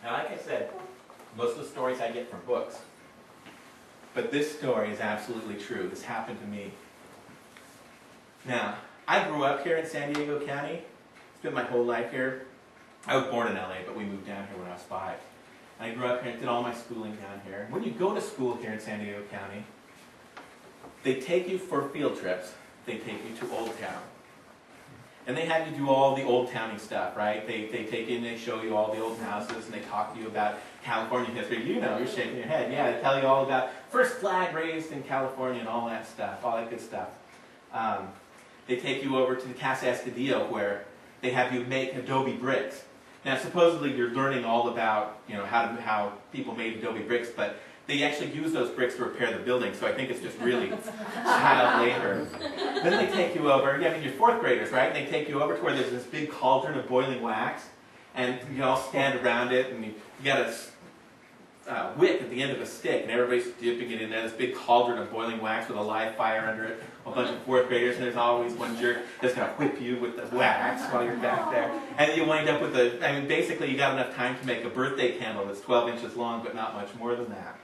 Now, like I said, most of the stories I get from books. But this story is absolutely true. This happened to me. Now, I grew up here in San Diego County. Spent my whole life here. I was born in LA, but we moved down here when I was 5. I grew up here and did all my schooling down here. When you go to school here in San Diego County, they take you for field trips. They take you to Old Town. And they have you do all the old towny stuff, right? They take you and they show you all the old houses and they talk to you about California history. You know, you're shaking your head. Yeah, they tell you all about first flag raised in California and all that stuff, all that good stuff. They take you over to the Casa Estudillo where they have you make adobe bricks. Now, supposedly you're learning all about, you know, how people made adobe bricks, but they actually use those bricks to repair the building, so I think it's just really child labor. Then they take you over, yeah, I mean, you're 4th graders, right? They take you over to where there's this big cauldron of boiling wax, and you all stand around it, and you got a wick at the end of a stick, and everybody's dipping it in there, this big cauldron of boiling wax with a live fire under it, a bunch of 4th graders, and there's always one jerk that's going to whip you with the wax while you're back there. And then you wind up with I mean, basically you got enough time to make a birthday candle that's 12 inches long, but not much more than that.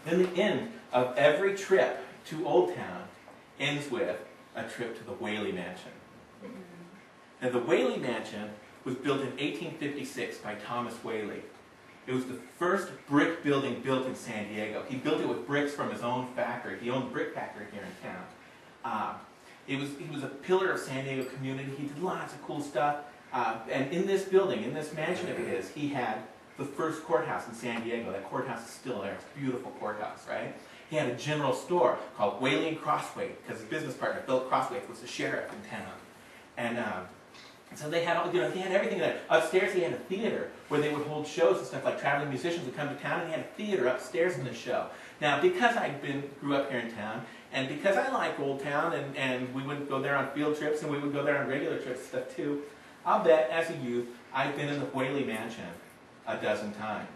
Then the end of every trip to Old Town ends with a trip to the Whaley Mansion. Now, the Whaley Mansion was built in 1856 by Thomas Whaley. It was the first brick building built in San Diego. He built it with bricks from his own factory. He owned a brick factory here in town. He was a pillar of San Diego community. He did lots of cool stuff. And in this building, in this mansion of his, he had the first courthouse in San Diego. That courthouse is still there. It's a beautiful courthouse, right? He had a general store called Whaley and Crosswaite, because his business partner, Philip Crosswaite, was the sheriff in town. And so they had all, you know, he had everything there. Upstairs he had a theater where they would hold shows and stuff, like traveling musicians would come to town, and he had a theater upstairs in the show. Now, because I grew up here in town, and because I like Old Town, and we would go there on field trips, and we would go there on regular trips and stuff too, I'll bet as a youth I've been in the Whaley Mansion a dozen times.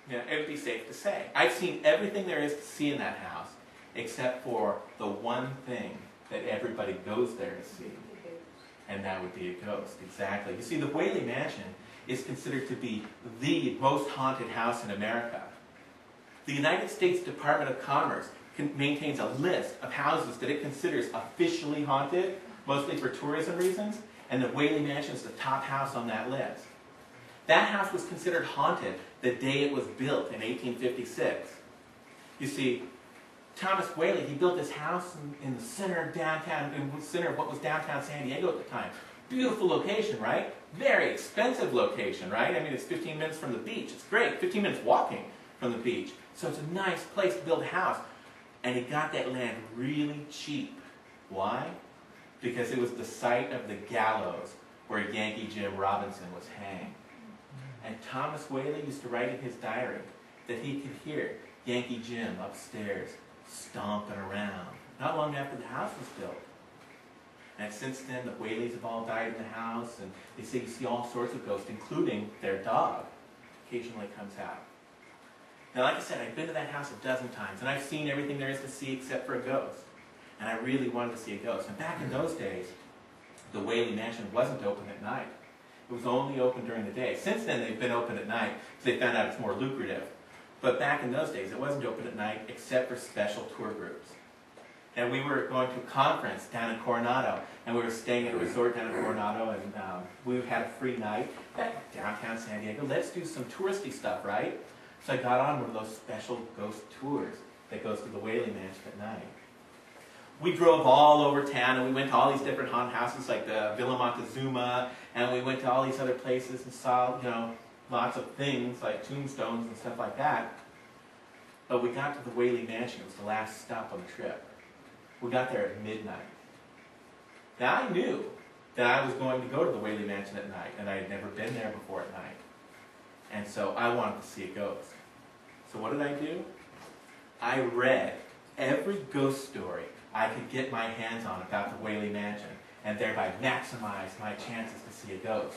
You know, it would be safe to say. I've seen everything there is to see in that house, except for the one thing that everybody goes there to see, and that would be a ghost. Exactly. You see, the Whaley Mansion is considered to be the most haunted house in America. The United States Department of Commerce maintains a list of houses that it considers officially haunted, mostly for tourism reasons, and the Whaley Mansion is the top house on that list. That house was considered haunted the day it was built in 1856. You see, Thomas Whaley, he built this house in the center of downtown, in the center of what was downtown San Diego at the time. Beautiful location, right? Very expensive location, right? I mean, it's 15 minutes from the beach. It's great. 15 minutes walking from the beach. So it's a nice place to build a house. And he got that land really cheap. Why? Because it was the site of the gallows where Yankee Jim Robinson was hanged. And Thomas Whaley used to write in his diary that he could hear Yankee Jim upstairs stomping around, not long after the house was built. And since then, the Whaleys have all died in the house, and they say you see all sorts of ghosts, including their dog, occasionally comes out. Now, like I said, I've been to that house a dozen times, and I've seen everything there is to see except for a ghost. And I really wanted to see a ghost. And back in those days, the Whaley Mansion wasn't open at night. It was only open during the day. Since then, they've been open at night because they found out it's more lucrative. But back in those days, it wasn't open at night except for special tour groups. And we were going to a conference down in Coronado, and we were staying at a resort down in Coronado, and we had a free night at downtown San Diego. Let's do some touristy stuff, right? So I got on one of those special ghost tours that goes to the Whaley Mansion at night. We drove all over town, and we went to all these different haunted houses like the Villa Montezuma, and we went to all these other places and saw, you know, lots of things like tombstones and stuff like that. But we got to the Whaley Mansion. It was the last stop on the trip. We got there at midnight. Now, I knew that I was going to go to the Whaley Mansion at night, and I had never been there before at night. And so I wanted to see a ghost. So what did I do? I read every ghost story I could get my hands on about the Whaley Mansion, and thereby maximize my chances to see a ghost.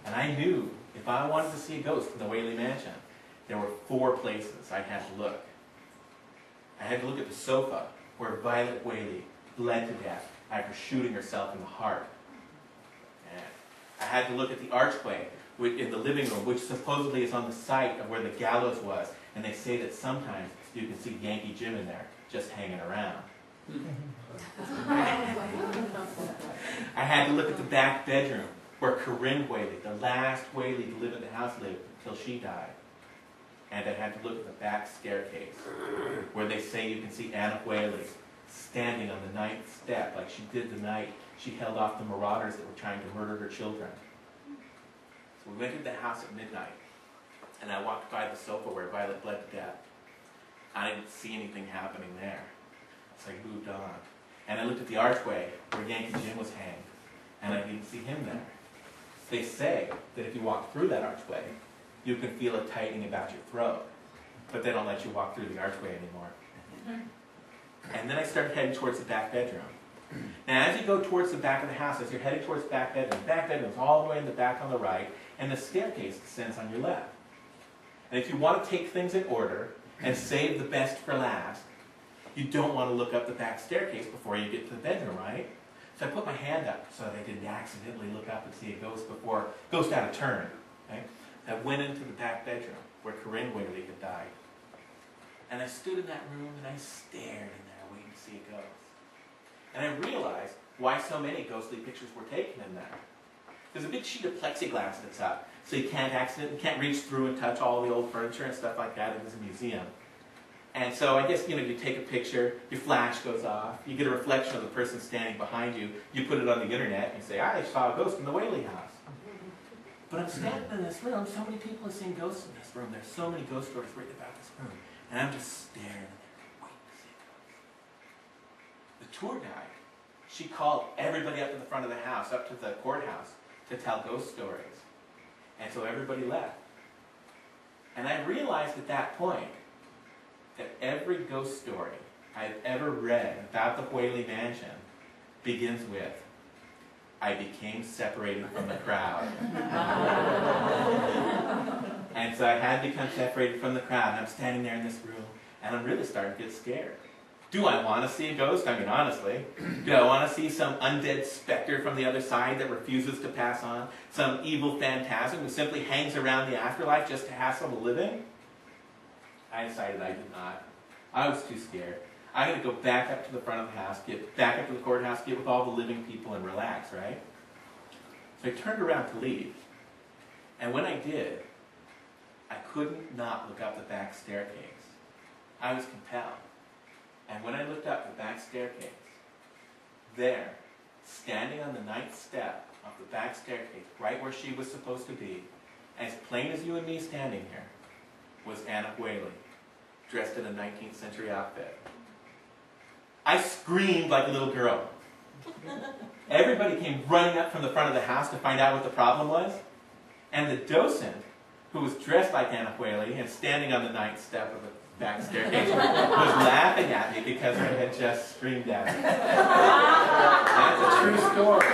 And I knew if I wanted to see a ghost in the Whaley Mansion, there were 4 places I had to look. I had to look at the sofa where Violet Whaley bled to death after shooting herself in the heart. And I had to look at the archway in the living room, which supposedly is on the site of where the gallows was. And they say that sometimes you can see Yankee Jim in there, just hanging around. I had to look at the back bedroom, where Corinne Whaley, the last Whaley to live in the house, lived until she died. And I had to look at the back staircase, where they say you can see Anna Whaley standing on the 9th step, like she did the night she held off the marauders that were trying to murder her children. So we went into the house at midnight, and I walked by the sofa where Violet bled to death. I didn't see anything happening there. So I moved on. And I looked at the archway where Yankee Jim was hanged, and I didn't see him there. They say that if you walk through that archway, you can feel a tightening about your throat, but they don't let you walk through the archway anymore. And then I started heading towards the back bedroom. Now, as you go towards the back of the house, as you're heading towards the back bedroom is all the way in the back on the right, and the staircase descends on your left. And if you want to take things in order and save the best for last, you don't want to look up the back staircase before you get to the bedroom, right? So I put my hand up so that I didn't accidentally look up and see a ghost before, ghost out of turn. Okay? I went into the back bedroom where Corinne Whaley had died. And I stood in that room and I stared in there waiting to see a ghost. And I realized why so many ghostly pictures were taken in there. There's a big sheet of plexiglass that's up, so you can't reach through and touch all the old furniture and stuff like that. It was a museum. And so I guess, you take a picture, your flash goes off, you get a reflection of the person standing behind you, you put it on the internet and say, I saw a ghost in the Whaley house. But I'm standing in this room, so many people have seen ghosts in this room. There's so many ghost stories written about this room. And I'm just staring in there, waiting to see a ghost. The tour guide, she called everybody up to the front of the house, up to the courthouse, to tell ghost stories. And so everybody left. And I realized at that point that every ghost story I've ever read about the Whaley Mansion begins with, I became separated from the crowd. And so I had become separated from the crowd, and I'm standing there in this room, and I'm really starting to get scared. Do I want to see a ghost? I mean, honestly. Do I want to see some undead specter from the other side that refuses to pass on? Some evil phantasm who simply hangs around the afterlife just to hassle the living? I decided I did not. I was too scared. I'm going to go back up to the front of the house, get back up to the courthouse, get with all the living people and relax, right? So I turned around to leave. And when I did, I couldn't not look up the back staircase. I was compelled. And when I looked up the back staircase, there, standing on the 9th step of the back staircase, right where she was supposed to be, as plain as you and me standing here, was Anna Whaley, dressed in a 19th century outfit. I screamed like a little girl. Everybody came running up from the front of the house to find out what the problem was. And the docent, who was dressed like Anna Whaley and standing on the 9th step of the back staircase, was laughing at me because I had just screamed at him. That's a true story.